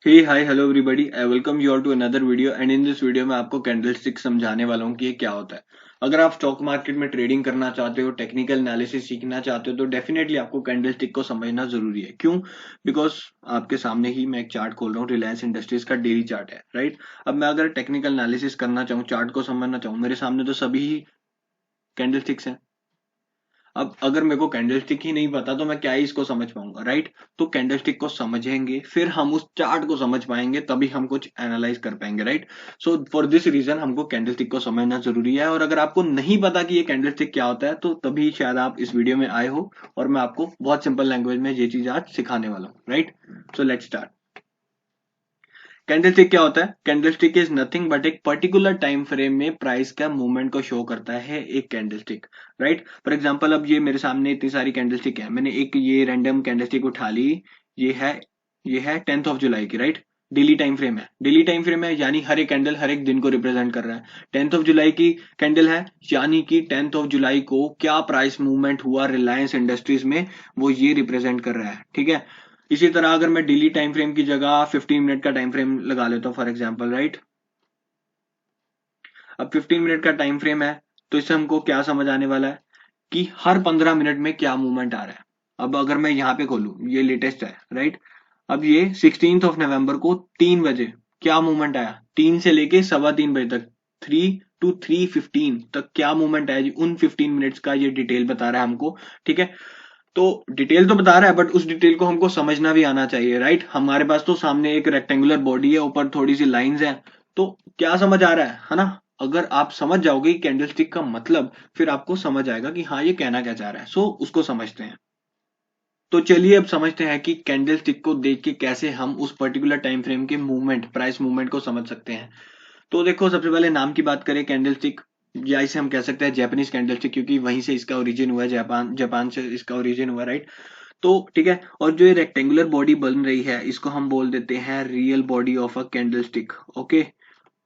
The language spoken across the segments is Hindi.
Hey hi hello everybody I welcome you all to another video and in this video में आपको कैंडलस्टिक समझाने वाला हूँ कि ये क्या होता है। अगर आप स्टॉक मार्केट में ट्रेडिंग करना चाहते हो, टेक्निकल एनालिसिस सीखना चाहते हो तो डेफिनेटली आपको कैंडलस्टिक को समझना जरूरी है। क्यों? बिकॉज आपके सामने ही मैं एक चार्ट खोल रहा हूँ, रिलायंस इंडस्ट्रीज का डेली चार्ट है, राइट। अब मैं अगर टेक्निकल एनालिसिस करना चाहूँ, चार्ट को समझना चाहूँ, मेरे सामने तो सभी कैंडलस्टिक्स हैं। अब अगर मेरे को कैंडलस्टिक ही नहीं पता तो मैं क्या ही इसको समझ पाऊंगा, राइट। तो कैंडलस्टिक को समझेंगे फिर हम उस चार्ट को समझ पाएंगे, तभी हम कुछ एनालाइज कर पाएंगे, right. So for this reason हमको कैंडलस्टिक को समझना जरूरी है। और अगर आपको नहीं पता कि ये कैंडलस्टिक क्या होता है तो तभी शायद आप इस वीडियो में आए हो और मैं आपको बहुत सिंपल लैंग्वेज में ये चीज आज सिखाने वाला हूँ, right. So let's start. Candlestick क्या होता है? कैंडलस्टिक इज नथिंग बट एक पर्टिकुलर टाइम फ्रेम में प्राइस का मूवमेंट को शो करता है एक कैंडलस्टिक, राइट। फॉर एग्जांपल अब ये मेरे सामने इतनी सारी कैंडलस्टिक है, मैंने एक ये रैंडम कैंडलस्टिक उठा ली। ये है 10th of July की, राइट। डेली टाइम फ्रेम है, डेली टाइम फ्रेम है यानी हर एक कैंडल हर एक दिन को रिप्रेजेंट कर रहा है। 10th of July की कैंडल है यानी कि 10th of July को क्या प्राइस मूवमेंट हुआ रिलायंस इंडस्ट्रीज में, वो ये रिप्रेजेंट कर रहा है, ठीक है। इसी तरह अगर मैं डेली टाइम फ्रेम की जगह 15 मिनट का टाइम फ्रेम लगा लेता हूँ फॉर एग्जांपल, राइट। अब 15 मिनट का टाइम फ्रेम है तो इससे हमको क्या समझ आने वाला है कि हर 15 मिनट में क्या मूवमेंट आ रहा है। अब अगर मैं यहाँ पे खोलूँ, ये लेटेस्ट है, राइट। अब ये 16th of November को 3 बजे क्या मूवमेंट आया, 3 से लेके 3:15 बजे तक, 3 to 3:15 तक क्या मूवमेंट आया जी, उन 15 मिनट्स का ये डिटेल बता रहा है हमको, ठीक है। तो डिटेल तो बता रहा है बट उस डिटेल को हमको समझना भी आना चाहिए, राइट। हमारे पास तो सामने एक रेक्टेंगुलर बॉडी है, ऊपर थोड़ी सी लाइंस हैं, तो क्या समझ आ रहा है ना। अगर आप समझ जाओगे कैंडलस्टिक का मतलब, फिर आपको समझ आएगा कि हाँ ये कहना क्या चाह रहा है। सो उसको समझते हैं। तो चलिए अब समझते हैं कि कैंडलस्टिक को देख के कैसे हम उस पर्टिकुलर टाइम फ्रेम के मूवमेंट, प्राइस मूवमेंट को समझ सकते हैं। तो देखो, सबसे पहले नाम की बात करें, कैंडलस्टिक, या इसे हम कह सकते हैं जापानीज कैंडलस्टिक, क्योंकि वहीं से इसका ओरिजिन हुआ है, जापान जापान से इसका ओरिजिन हुआ, राइट। तो ठीक है, और जो ये रेक्टेंगुलर बॉडी बन रही है इसको हम बोल देते हैं real body of a candlestick, okay.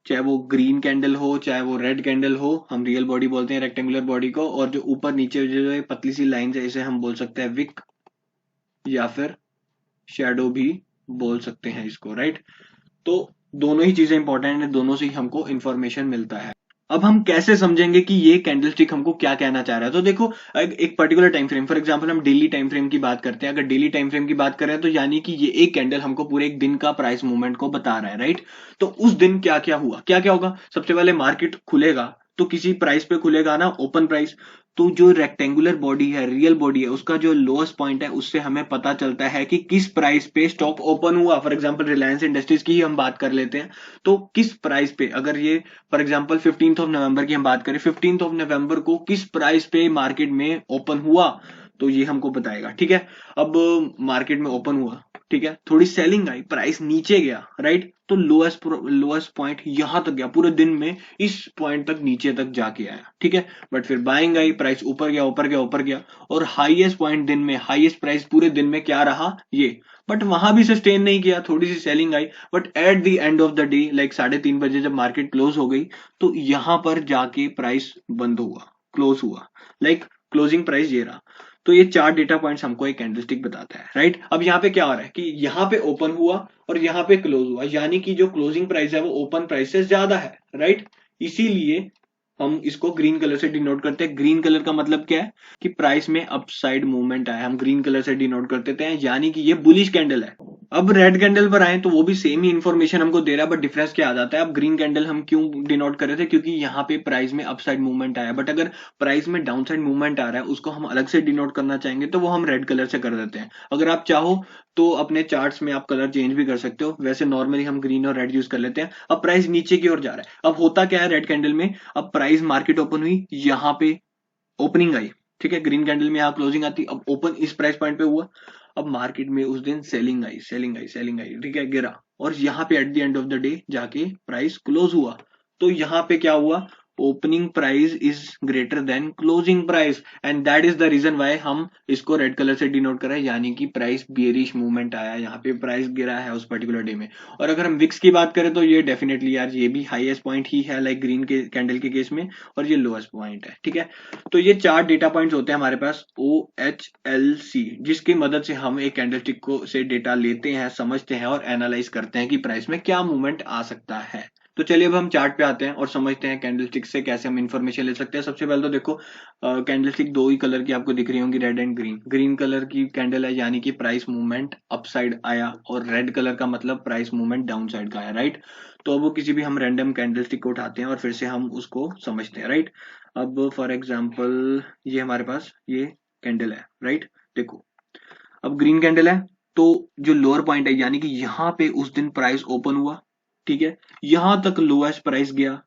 चाहे वो ग्रीन कैंडल हो चाहे वो रेड कैंडल हो, हम रियल बॉडी बोलते हैं रेक्टेंगुलर बॉडी को। और जो ऊपर नीचे जो ये पतली सी लाइन है इसे हम बोल सकते हैं विक, या फिर शेडो भी बोल सकते हैं इसको, राइट। तो दोनों ही चीजें इंपॉर्टेंट है, दोनों से ही हमको इंफॉर्मेशन मिलता है। अब हम कैसे समझेंगे कि ये कैंडलस्टिक हमको क्या कहना चाह रहा है? तो देखो, एक particular time frame, for example हम डेली टाइम फ्रेम की बात करते हैं। अगर डेली टाइम फ्रेम की बात करें तो यानी कि ये एक कैंडल हमको पूरे एक दिन का प्राइस मूवमेंट को बता रहा है, राइट। तो उस दिन क्या क्या हुआ, क्या क्या होगा, सबसे पहले मार्केट खुलेगा तो किसी प्राइस पे खुलेगा ना, ओपन प्राइस। तो जो रेक्टेंगुलर बॉडी है, रियल बॉडी है, उसका जो लोएस्ट पॉइंट है उससे हमें पता चलता है कि किस प्राइस पे स्टॉक ओपन हुआ। फॉर एग्जांपल रिलायंस इंडस्ट्रीज की ही हम बात कर लेते हैं। तो किस प्राइस पे, अगर ये for example 15th of November की हम बात करें, 15th of November को किस प्राइस पे मार्केट में ओपन हुआ, तो ये हमको बताएगा, ठीक है। अब मार्केट में ओपन हुआ, ठीक है, थोड़ी सेलिंग आई, प्राइस नीचे गया, राइट। तो लोएस्ट पॉइंट यहां तक गया, पूरे दिन में इस पॉइंट तक नीचे तक जाके आया, ठीक है। बट फिर बाइंग आई, प्राइस ऊपर गया ऊपर गया ऊपर गया, और हाईएस्ट पॉइंट दिन में, हाईएस्ट प्राइस पूरे दिन में क्या रहा, ये। बट वहां भी सस्टेन नहीं किया, थोड़ी सी सेलिंग आई, but at the end of the day like 3:30 बजे जब मार्केट क्लोज हो गई, तो यहां पर जाके प्राइस बंद हुआ, क्लोज हुआ, लाइक क्लोजिंग प्राइस ये रहा। तो ये 4 डेटा पॉइंट्स हमको एक कैंडलस्टिक बताता है, राइट। अब यहाँ पे क्या हो रहा है कि यहाँ पे ओपन हुआ और यहाँ पे क्लोज हुआ, यानी कि जो क्लोजिंग प्राइस है वो ओपन प्राइस से ज्यादा है, राइट। इसीलिए हम इसको ग्रीन कलर से डिनोट करते हैं। ग्रीन कलर का मतलब क्या है कि प्राइस में अपसाइड मूवमेंट आया, हम ग्रीन कलर से डिनोट कर देते हैं, यानी कि ये बुलिश कैंडल है। अब रेड कैंडल पर आए तो वो भी सेम ही इंफॉर्मेशन हमको दे रहा है, बट डिफरेंस क्या आ जाता है। अब ग्रीन कैंडल हम क्यों डिनोट कर रहे थे, क्योंकि यहाँ पे प्राइस में अपसाइड मूवमेंट आया, बट अगर प्राइस में डाउनसाइड मूवमेंट आ रहा है उसको हम अलग से डिनोट करना चाहेंगे तो वो हम रेड कलर से कर देते हैं। अगर आप चाहो तो अपने चार्ट्स में आप कलर चेंज भी कर सकते हो, वैसे नॉर्मली हम ग्रीन और रेड यूज कर लेते हैं। अब प्राइस नीचे की ओर जा रहा है, अब होता क्या है रेड कैंडल में, अब प्राइस मार्केट ओपन हुई, यहाँ पे ओपनिंग आई, ठीक है, ग्रीन कैंडल में यहाँ क्लोजिंग आती, अब ओपन इस प्राइस पॉइंट पे हुआ। अब मार्केट में उस दिन सेलिंग आई सेलिंग आई सेलिंग आई, ठीक है, गिरा, और यहाँ पे at the end of the day जाके प्राइस क्लोज हुआ। तो यहाँ पे क्या हुआ, opening price is greater than closing price, and that is the reason why हम इसको रेड कलर से डिनोट कर रहे हैं, यानी कि प्राइस बियरिश मूवमेंट आया, यहाँ पे प्राइस गिरा है उस पर्टिकुलर डे में। और अगर हम विक्स की बात करें तो ये डेफिनेटली यार ये भी हाईएस्ट पॉइंट ही है, लाइक ग्रीन के कैंडल के केस में, और ये लोएस्ट पॉइंट है, ठीक है। तो ये 4 डेटा पॉइंट्स होते हैं हमारे पास OHLC, जिसकी मदद से हम एक कैंडलस्टिक को से डेटा लेते हैं, समझते हैं और एनालाइज करते हैं कि प्राइस में क्या मूवमेंट आ सकता है। तो चलिए अब हम चार्ट पे आते हैं और समझते हैं कैंडलस्टिक से कैसे हम इंफॉर्मेशन ले सकते हैं। सबसे पहले तो देखो कैंडलस्टिक दो ही कलर की आपको दिख रही होंगी, red and green. Green colour की कैंडल है यानी कि प्राइस मूवमेंट अपसाइड आया, और रेड कलर का मतलब प्राइस मूवमेंट डाउन साइड का आया, राइट। तो अब वो किसी भी हम रैंडम कैंडलस्टिक को उठाते हैं और फिर से हम उसको समझते हैं, राइट। अब फॉर एग्जाम्पल ये हमारे पास ये कैंडल है, राइट। देखो अब ग्रीन कैंडल है, तो जो लोअर पॉइंट है यानी कि यहाँ पे उस दिन प्राइस ओपन हुआ, ठीक है, यहां तक लोएस्ट प्राइस गया,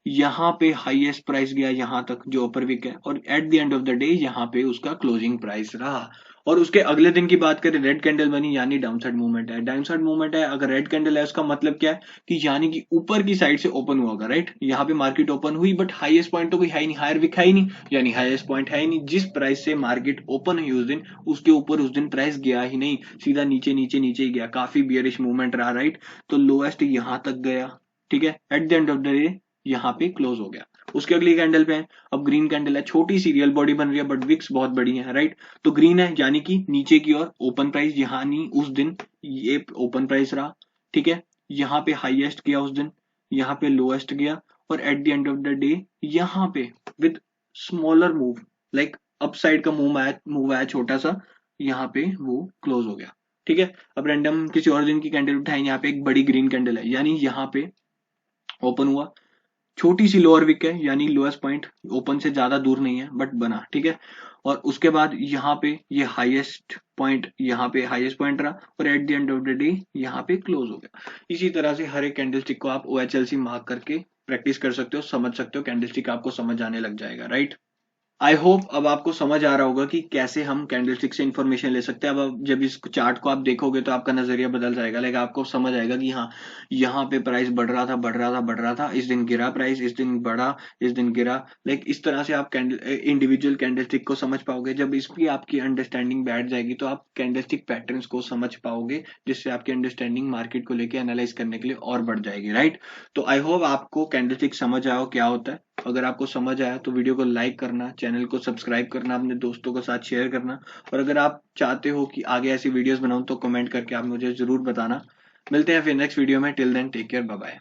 यहाँ पे हाईएस्ट प्राइस गया यहाँ तक जो अपर वीक है, और eight the end of the day यहाँ पे उसका क्लोजिंग प्राइस रहा। और उसके अगले दिन की बात करें, रेड कैंडल बनी यानी डाउन साइड मूवमेंट है। डाउन साइड मूवमेंट है, अगर रेड कैंडल है उसका मतलब क्या है कि यानी कि ऊपर की साइड से ओपन हुआ होगा, राइट। यहाँ पे मार्केट ओपन हुई बट हाईएस्ट पॉइंट तो कोई है ही नहीं, हायर विक है ही नहीं, यानी हाईएस्ट पॉइंट है ही नहीं। जिस प्राइस से मार्केट ओपन हुई उस दिन, उसके ऊपर उस दिन प्राइस गया ही नहीं, सीधा नीचे नीचे नीचे ही गया, काफी बियरिश मूवमेंट रहा, राइट। तो लोएस्ट यहाँ तक गया, ठीक है, eight the end of the day यहाँ पे क्लोज हो गया। उसके अगली कैंडल पे है, अब ग्रीन कैंडल है, छोटी सी रियल बॉडी बन रही है बट विक्स बहुत बड़ी है, राइट। तो ग्रीन है यानी कि नीचे की ओर ओपन प्राइस, यानी उस दिन ये ओपन प्राइस रहा, ठीक है। यहाँ पे हाईएस्ट गया उस दिन, यहाँ पे लोएस्ट गया, और eight the end of the day यहाँ पे with smaller move, like upside का मूव आया छोटा सा, यहाँ पे वो क्लोज हो गया, ठीक है। अब रैंडम किसी और दिन की कैंडल उठाएं, यहाँ पे एक बड़ी ग्रीन कैंडल है, यानी यहाँ पे ओपन हुआ, छोटी सी लोअर विक है यानी लोएस्ट पॉइंट ओपन से ज्यादा दूर नहीं है बट बना, ठीक है। और उसके बाद यहाँ पे ये हाईएस्ट पॉइंट, यहाँ पे हाईएस्ट पॉइंट रहा, और eight the end of the day यहाँ पे क्लोज हो गया। इसी तरह से हर एक कैंडलस्टिक को आप OHLC मार्क करके प्रैक्टिस कर सकते हो, समझ सकते हो, कैंडलस्टिक आपको समझ आने लग जाएगा, राइट। आई होप अब आपको समझ आ रहा होगा कि कैसे हम कैंडलस्टिक से इंफॉर्मेशन ले सकते हैं। अब जब इस चार्ट को आप देखोगे तो आपका नजरिया बदल जाएगा, लाइक आपको समझ आएगा कि हाँ, यहाँ पे प्राइस बढ़ रहा था बढ़ रहा था बढ़ रहा था, इस दिन गिरा प्राइस, इस दिन बढ़ा, इस दिन गिरा, लाइक इस तरह से आप कैंडल इंडिविजुअल कैंडलस्टिक को समझ पाओगे। जब इसकी आपकी अंडरस्टैंडिंग बैठ जाएगी तो आप कैंडलस्टिक पैटर्न्स को समझ पाओगे, जिससे आपकी अंडरस्टैंडिंग मार्केट को लेकर एनालाइज करने के लिए और बढ़ जाएगी, राइट। तो आई होप आपको कैंडलस्टिक समझ आओ क्या होता है। अगर आपको समझ आया तो वीडियो को लाइक करना, चैनल को सब्सक्राइब करना, अपने दोस्तों के साथ शेयर करना, और अगर आप चाहते हो कि आगे ऐसी वीडियोस बनाऊं तो कमेंट करके आप मुझे जरूर बताना। मिलते हैं फिर नेक्स्ट वीडियो में, till then take care, bye bye.